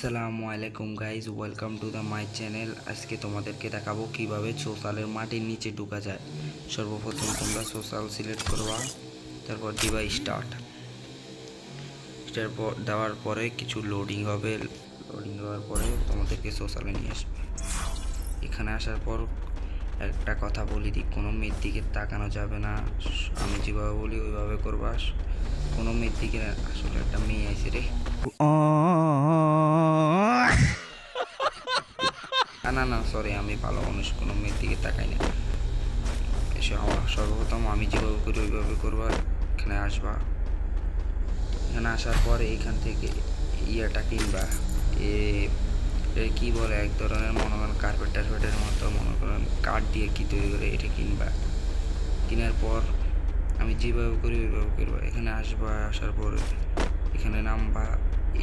আসসালামু আলাইকুম guys, welcome to the my channel. আজকে তোমাদেরকে দেখাবো কিভাবে সোশ্যালের মাটির নিচে ঢুকা যায়। সর্বপ্রথম তোমরা সোশ্যাল সিলেক্ট করবা, তারপর দিবা স্টার্ট দেওয়ার পরে কিছু লোডিং হবে। লোডিং দেওয়ার পরে তোমাদেরকে সোশ্যালে নিয়ে আসবে। এখানে আসার পর একটা কথা বলি দিই, কোনো মেয়ের দিকে তাকানো যাবে না। আমি যেভাবে বলি ওইভাবে করবা। কোনো মেয়ের দিকে, আসলে একটা মেয়ে আছে রে, না সরি, আমি ভালো মানুষ, কোনো মেয়ের দিকে তাকাই না। সর্বপ্রথম আমি যেভাবে করি ওইভাবে করবা। এখানে আসবা, এখানে আসার পরে এখান থেকে ইয়েটা কিনবা। কি বলে, এক ধরনের মনে করেন কার্পেট টার্পেটের মতো, মনে করেন কাঠ দিয়ে কি তৈরি করে, এটা কিনবা। কেনার পর আমি যেভাবে করি ওইভাবে করবা। এখানে আসবা, আসার পর এখানে নামবা,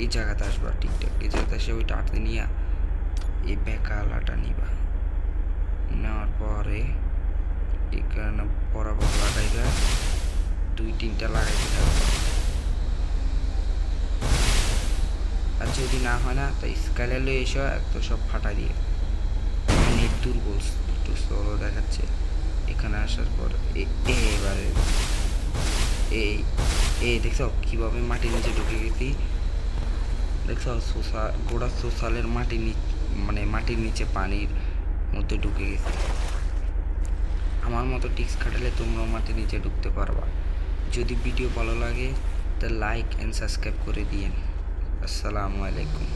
এই জায়গাতে আসবা, ঠিকঠাক এই জায়গাতে এসে ওইটা আটতে নিয়ে এই বেকালাটা নিবা। নেওয়ার পরে এখানে বরাবর লাগাইবা, 2-3টা লাগাই দিতে। আর যদি না হয় না তো স্কেলে লয়ে এসো, একটু সব ফাটা দিয়ে। নেট দুর্বল, একটু স্লো দেখাচ্ছে। এখানে আসার পর এবারে এই দেখছো কীভাবে মাটির নিচে ঢুকে গেছি। দেখছো গোড়া সোশ্যালের মাটির নিচে পানির মধ্যে ঢুকে গেছি। আমার মতো টিক্স খাটালে তোমরাও মাটির নিচে ঢুকতে পারবা। যদি ভিডিও ভালো লাগে তো লাইক অ্যান্ড সাবস্ক্রাইব করে দিয়েন। আসসালামু আলাইকুম।